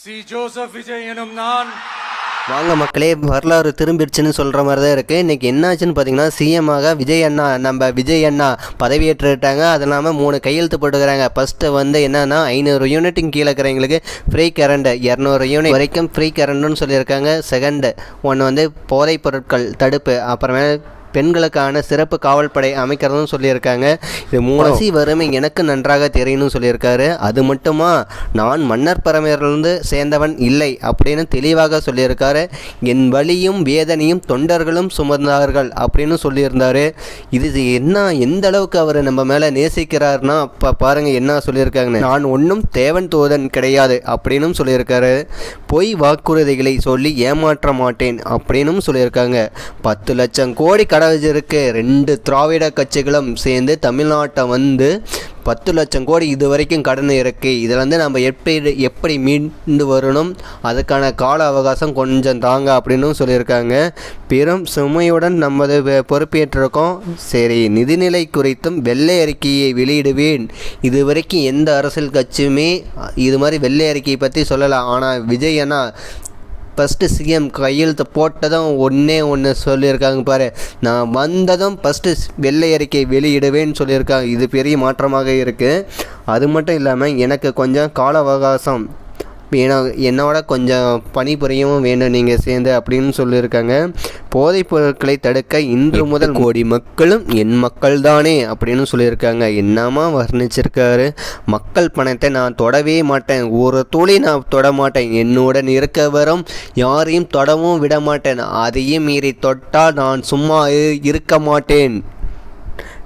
C Joseph Vijay எனும் நான். வாங்க மக்களே, வரலாறு திரும்பிடுச்சுன்னு சொல்கிற மாதிரி தான் இருக்குது. இன்றைக்கி என்னாச்சுன்னு பார்த்தீங்கன்னா, சிஎம்மாக விஜய் அண்ணா பதவியேற்றுட்டாங்க. அது இல்லாமல் 3 கையெழுத்து போட்டுக்கிறாங்க. ஃபஸ்ட்டு வந்து என்னன்னா 500 யூனிட்டுக்கு கீழே இருக்கிறவங்களுக்கு ஃப்ரீ கரண்ட், 200 யூனிட் வரைக்கும் ஃப்ரீ கரண்ட்டுன்னு சொல்லியிருக்காங்க. செகண்டு ஒன்று வந்து போதைப் பொருட்கள் தடுப்பு, அப்புறமே பெண்களுக்கான சிறப்பு காவல் படை அமைக்கிறதும் சொல்லியிருக்காங்க. இது 3 வறுமை எனக்கு நன்றாக தெரியும்னு சொல்லியிருக்காரு. அது மட்டுமா, நான் மன்னர் பரம்பரையிலிருந்து சேர்ந்தவன் இல்லை அப்படின்னு தெளிவாக சொல்லியிருக்காரு. என் வலியும் வேதனையும் தொண்டர்களும் சுமந்தார்கள் அப்படின்னு சொல்லியிருந்தார். இது என்ன, எந்த அளவுக்கு அவர் நம்ம மேலே நேசிக்கிறாருன்னா அப்போ பாருங்கள் என்ன சொல்லியிருக்காங்கன்னு. நான் ஒன்றும் தேவன் தூதன் கிடையாது அப்படின்னும் சொல்லியிருக்காரு. பொய் வாக்குறுதிகளை சொல்லி ஏமாற்ற மாட்டேன் அப்படின்னும் சொல்லியிருக்காங்க. 10 லட்சம் கோடி கடவுஜருக்கு 2 திராவிட கட்சிகளும் சேர்ந்து தமிழ்நாட்டை வந்து 10 லட்சம் கோடி இது வரைக்கும் கடன் இருக்குது. இதில் வந்து நம்ம எப்படி மீண்டு வரணும், அதுக்கான கால அவகாசம் கொஞ்சம் தாங்க அப்படின்னு சொல்லியிருக்காங்க. பெரும் சுமையுடன் நமது பொறுப்பேற்றிருக்கோம். சரி, நிதிநிலை குறித்தும் வெள்ளை அறிக்கையை வெளியிடுவேன். இது வரைக்கும் எந்த அரசியல் கட்சியுமே இது மாதிரி வெள்ளை அறிக்கையை பற்றி சொல்லலாம். ஆனால் விஜய் அண்ணா ஃபஸ்ட்டு சிஎம் கையெழுத்து போட்டதும் ஒன்று சொல்லியிருக்காங்க பாரு, நான் வந்ததும் ஃபஸ்ட்டு வெள்ளை அறிக்கை வெளியிடுவேன்னு சொல்லியிருக்காங்க. இது பெரிய மாற்றமாக இருக்குது. அது மட்டும் இல்லாமல் எனக்கு கொஞ்சம் கால அவகாசம் என்னோட கொஞ்சம் பணிபுரியவும் வேண்டும் நீங்கள் சேர்ந்து அப்படின்னு சொல்லியிருக்காங்க. போதைப் பொருட்களை தடுக்க இன்று முதல் கோடி மக்களும் என் மக்கள் தானே அப்படின்னு சொல்லியிருக்காங்க. என்னமா வர்ணிச்சிருக்காரு. மக்கள் பணத்தை நான் தொடவே மாட்டேன், ஒரு துளி நான் தொட மாட்டேன், என்னுடன் இருக்க வரும் யாரையும் தொடவும் விட மாட்டேன், அதையும் மீறி தொட்டால் நான் சும்மா இருக்க மாட்டேன்,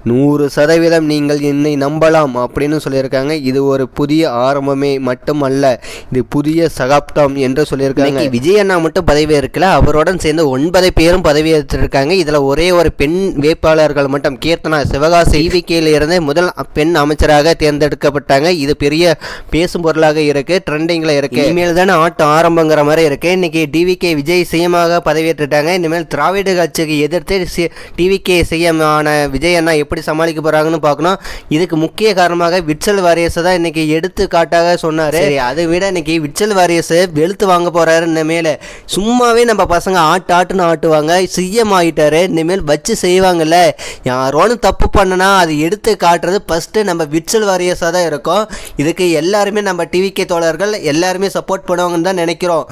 100% நீங்கள் என்னை நம்பலாம் அப்படின்னு சொல்லியிருக்காங்க. இது ஒரு புதிய ஆரம்பமே மட்டுமல்ல, இது புதிய சகாப்தம் என்று சொல்லியிருக்காங்க. விஜய் அண்ணா மட்டும் பதவி ஏற்கல, அவருடன் சேர்ந்து 9 பேரும் பதவி ஏற்றிருக்காங்க. இதில் ஒரே ஒரு பெண் வேட்பாளர்கள் மட்டும், கீர்த்தனா சிவகாசி டிவிகேயில் இருந்து முதல் பெண் அமைச்சராக தேர்ந்தெடுக்கப்பட்டாங்க. இது பெரிய பேசும் பொருளாக இருக்குது, ட்ரெண்டிங்கில் இருக்குது. இனிமேல் தானே ஆட்டம் ஆரம்பங்கிற மாதிரி இருக்குது. இன்றைக்கி டிவிகே விஜய் சிஎம்மாக பதவியேற்றுட்டாங்க. இனிமேல் திராவிட கட்சிக்கு எதிர்த்து டிவிகே சிஎம் ஆன விஜய் அண்ணா எப்படி சமாளிக்க போறாங்கன்னு பார்க்கணும். இதுக்கு முக்கிய காரணமாக விட்சல் வாரியஸ் தான் இன்னைக்கு எடுத்துக்காட்டாக சொன்னாரு. அதை விட இன்னைக்கு விட்சல் வாரியஸ் வெளுத்து வாங்க போறாரு. இனிமேல் சும்மாவே நம்ம பசங்க ஆட்டுன்னு ஆட்டுவாங்க. சிஎம் ஆகிட்டாரு, இனிமேல் வச்சு செய்வாங்கல்ல. யாரோன்னு தப்பு பண்ணனா அது எடுத்து காட்டுறது ஃபர்ஸ்ட் நம்ம விட்சல் வாரியஸாக தான் இருக்கும். இதுக்கு எல்லாருமே நம்ம டிவிகே தோழர்கள் எல்லாருமே சப்போர்ட் பண்ணுவாங்கன்னு தான் நினைக்கிறோம்.